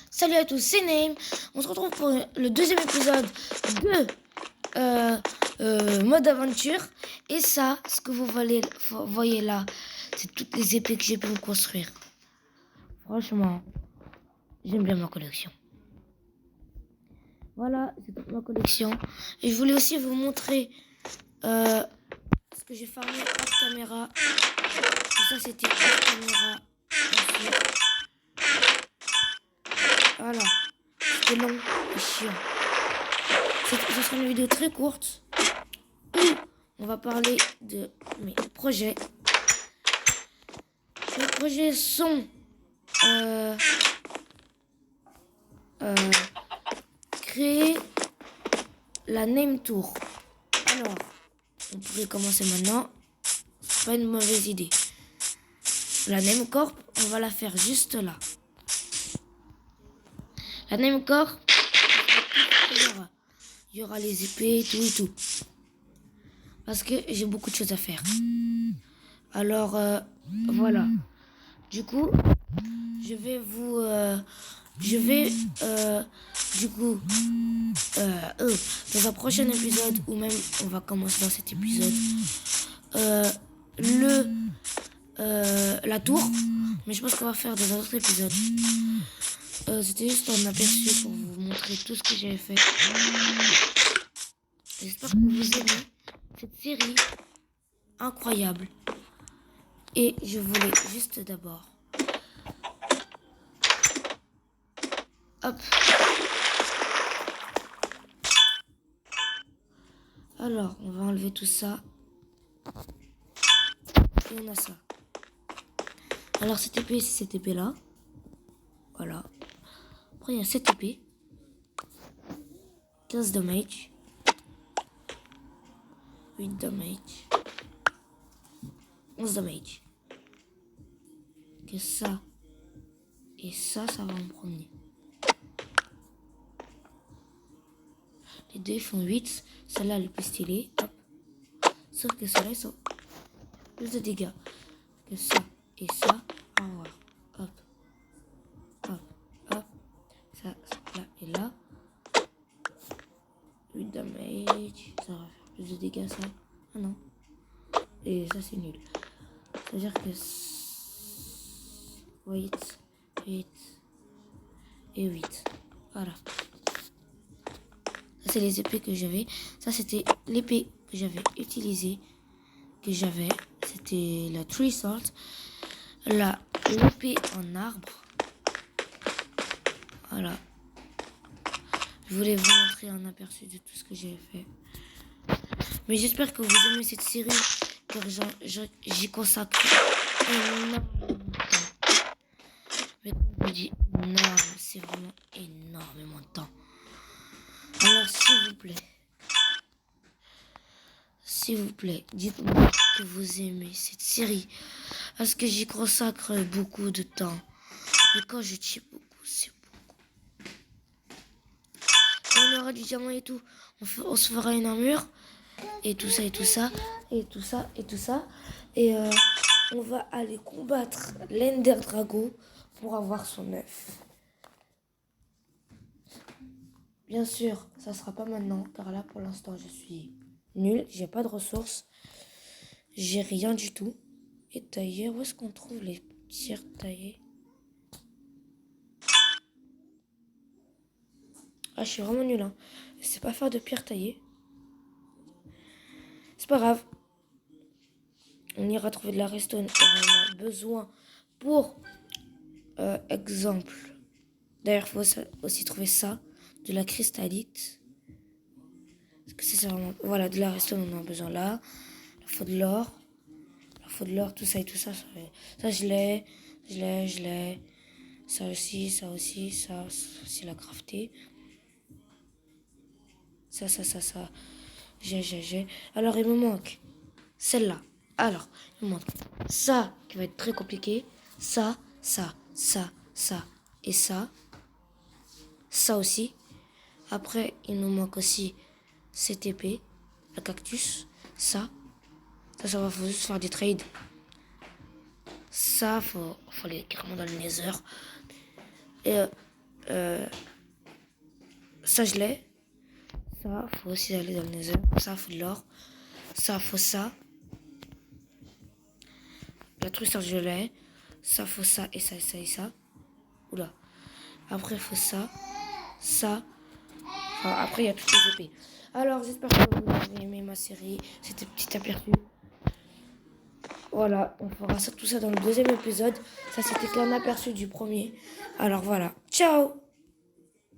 Salut à tous, c'est Naim. On se retrouve pour le deuxième épisode de mode aventure. Et ça, ce que vous voyez là, c'est toutes les épées que j'ai pu me construire. Franchement, j'aime bien ma collection. Voilà, c'est toute ma collection. Et je voulais aussi vous montrer ce que j'ai farmé hors caméra. Tout ça, c'était hors caméra. Voilà, c'était long et chiant. Ce sera une vidéo très courte où on va parler de mes projets. Mes projets sont créer la Name Tour. Alors, on pourrait commencer maintenant. C'est pas une mauvaise idée. La Name Corp, on va la faire juste là. La Name Corp, il y aura les épées, tout et tout. Parce que j'ai beaucoup de choses à faire. Alors, voilà. Du coup, dans un prochain épisode, ou même on va commencer dans cet épisode, la tour. Mais je pense qu'on va faire dans un autre épisode. C'était juste un aperçu pour vous montrer tout ce que j'avais fait. J'espère que vous aimez cette série incroyable. Et je voulais juste d'abord... Hop. Alors, on va enlever tout ça. Et on a ça. Alors, cette épée, c'est cette épée-là. Voilà. Après, il y a cette épée. 15 damage. 8 damage. 11 damage. Que ça. Et ça, ça va me promener. Les deux font 8. Celle-là, elle est plus stylée. Hop. Sauf que celle-là, ils sont plus de dégâts. Que ça et ça. Au revoir. Hop. Hop. Hop. Ça, là et là. 8 damage. Ça va faire plus de dégâts, ça. Ah non. Et ça, c'est nul. C'est-à-dire que... 8 et 8. Voilà. Ça, c'est les épées que j'avais. Ça, c'était l'épée que j'avais utilisée. C'était la Tree Sword. L'épée en arbre. Voilà. Je voulais vous montrer un aperçu de tout ce que j'ai fait. Mais j'espère que vous aimez cette série. Car j'y consacre énormément de temps. Mais comme je vous dis, énorme. C'est vraiment énormément de temps. Alors, s'il vous plaît, dites-moi que vous aimez cette série. Parce que j'y consacre beaucoup de temps. Mais quand je dis beaucoup, c'est beaucoup. Quand on aura du diamant et tout, on se fera une armure. Et tout ça, et tout ça, et tout ça, et tout ça. Et on va aller combattre l'Ender Dragon pour avoir son œuf. Bien sûr, ça sera pas maintenant, car là pour l'instant je suis nul, j'ai pas de ressources, j'ai rien du tout. Et taillé, où est-ce qu'on trouve les pierres taillées? Ah, je suis vraiment nul, hein. Je sais pas faire de pierres taillées. C'est pas grave. On ira trouver de la redstone car on a besoin pour exemple. D'ailleurs, il faut aussi trouver ça, de la cristallite. Parce que c'est vraiment... Voilà, de la redstone, on en a besoin là. Il faut de l'or. Il faut de l'or, tout ça et tout ça. Ça, je l'ai. Ça aussi, ça aussi, la crafter. Ça. J'ai. Alors, il me manque celle-là. Alors, il me manque ça, qui va être très compliqué. Ça, et ça. ça aussi. Après, il nous manque aussi cette épée, le cactus, ça. Ça va, faut juste faire des trades. Ça, faut aller carrément dans le nether. Et ça, je l'ai. Ça, faut aussi aller dans le nether. Ça, faut de l'or. Ça, faut ça. La truc, je l'ai. Ça, faut ça et ça et ça et ça. Oula. Après, il faut ça. Ça. Enfin, après, il y a toutes les épées. Alors, j'espère que vous avez aimé ma série. C'était petit aperçu. Voilà, on fera ça, tout ça dans le deuxième épisode. Ça, c'était qu'un aperçu du premier. Alors voilà. Ciao!